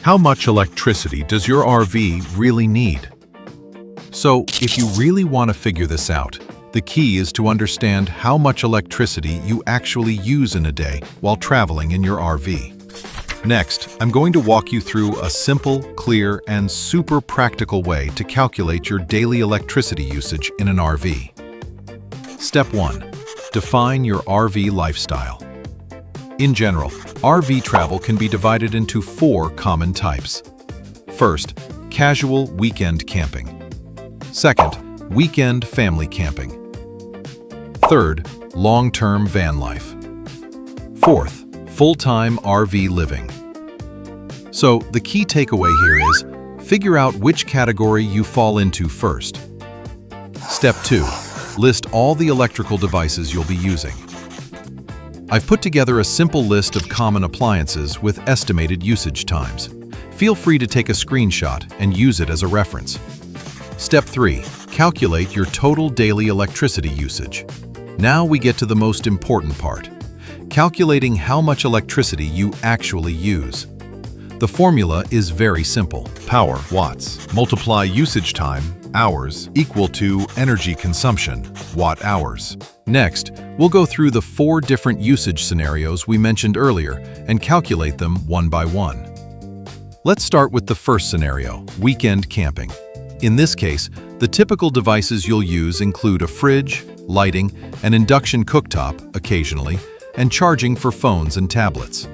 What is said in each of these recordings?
How much electricity does your RV really need? So, if you really want to figure this out, the key is to understand how much electricity you actually use in a day while traveling in your RV. Next, I'm going to walk you through a simple, clear, and super practical way to calculate your daily electricity usage in an RV. Step 1. Define your RV lifestyle. In general, RV travel can be divided into 4 common types. First, casual weekend camping. Second, weekend family camping. Third, long-term van life. Fourth, full-time RV living. So, the key takeaway here is, figure out which category you fall into first. Step 2. List all the electrical devices you'll be using. I've put together a simple list of common appliances with estimated usage times. Feel free to take a screenshot and use it as a reference. Step 3. Calculate your total daily electricity usage. Now we get to the most important part, calculating how much electricity you actually use. The formula is very simple. Power, watts, multiply usage time, hours, equal to energy consumption, watt-hours. Next, we'll go through the 4 different usage scenarios we mentioned earlier and calculate them one by one. Let's start with the first scenario, weekend camping. In this case, the typical devices you'll use include a fridge, lighting, an induction cooktop occasionally, and charging for phones and tablets.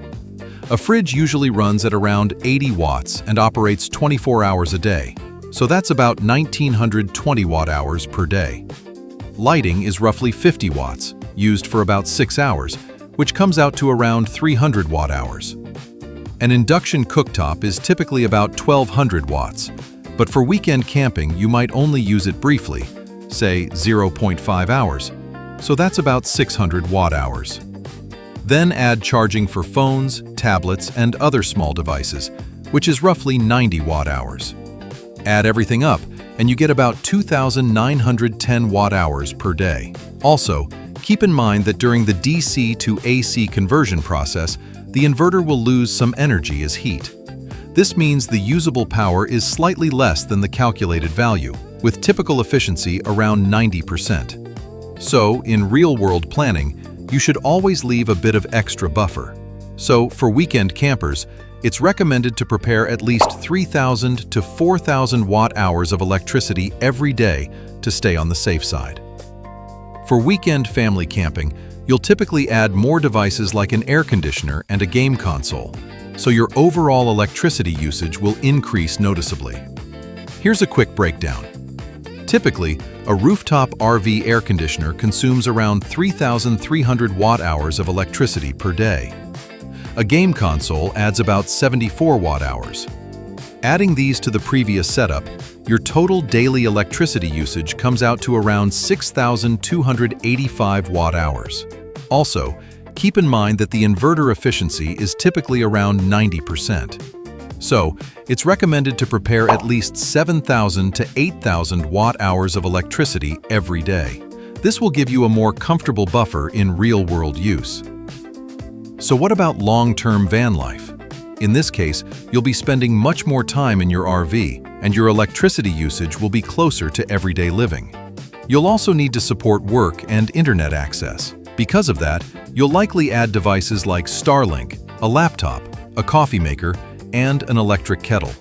A fridge usually runs at around 80 watts and operates 24 hours a day, so that's about 1920 watt-hours per day. Lighting is roughly 50 watts, used for about 6 hours, which comes out to around 300 watt-hours. An induction cooktop is typically about 1200 watts, but for weekend camping you might only use it briefly, say 0.5 hours, so that's about 600 watt-hours. Then add charging for phones, tablets, and other small devices, which is roughly 90 watt-hours. Add everything up, and you get about 2,910 watt-hours per day. Also, keep in mind that during the DC to AC conversion process, the inverter will lose some energy as heat. This means the usable power is slightly less than the calculated value, with typical efficiency around 90%. So, in real-world planning, you should always leave a bit of extra buffer. So, for weekend campers, it's recommended to prepare at least 3,000 to 4,000 watt-hours of electricity every day to stay on the safe side. For weekend family camping, you'll typically add more devices like an air conditioner and a game console, so your overall electricity usage will increase noticeably. Here's a quick breakdown. Typically, a rooftop RV air conditioner consumes around 3,300 watt-hours of electricity per day. A game console adds about 74 watt-hours. Adding these to the previous setup, your total daily electricity usage comes out to around 6,285 watt-hours. Also, keep in mind that the inverter efficiency is typically around 90%. So, it's recommended to prepare at least 7,000 to 8,000 watt-hours of electricity every day. This will give you a more comfortable buffer in real-world use. So what about long-term van life? In this case, you'll be spending much more time in your RV, and your electricity usage will be closer to everyday living. You'll also need to support work and internet access. Because of that, you'll likely add devices like Starlink, a laptop, a coffee maker, and an electric kettle.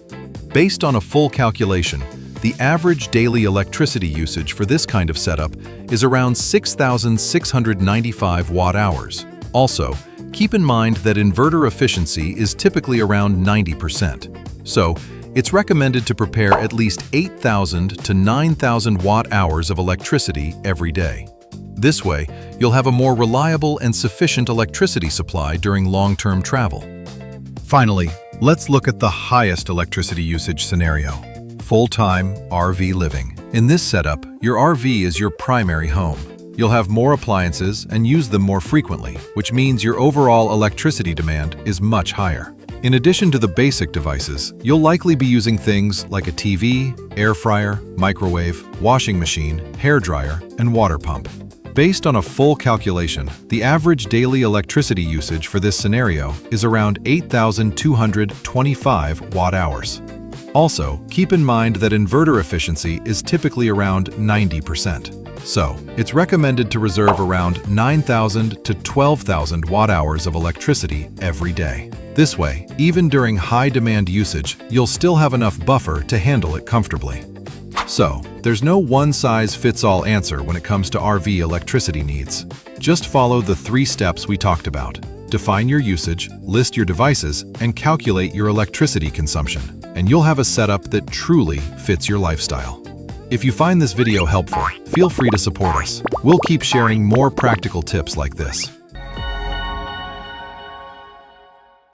Based on a full calculation, the average daily electricity usage for this kind of setup is around 6,695 watt-hours. Also, keep in mind that inverter efficiency is typically around 90%. So, it's recommended to prepare at least 8,000 to 9,000 watt-hours of electricity every day. This way, you'll have a more reliable and sufficient electricity supply during long-term travel. Finally, let's look at the highest electricity usage scenario, full-time RV living. In this setup, your RV is your primary home. You'll have more appliances and use them more frequently, which means your overall electricity demand is much higher. In addition to the basic devices, you'll likely be using things like a TV, air fryer, microwave, washing machine, hair dryer, and water pump. Based on a full calculation, the average daily electricity usage for this scenario is around 8,225 watt-hours. Also, keep in mind that inverter efficiency is typically around 90%. So, it's recommended to reserve around 9,000 to 12,000 watt-hours of electricity every day. This way, even during high-demand usage, you'll still have enough buffer to handle it comfortably. So, there's no one-size-fits-all answer when it comes to RV electricity needs. Just follow the 3 steps we talked about. Define your usage, list your devices, and calculate your electricity consumption, and you'll have a setup that truly fits your lifestyle. If you find this video helpful, feel free to support us. We'll keep sharing more practical tips like this.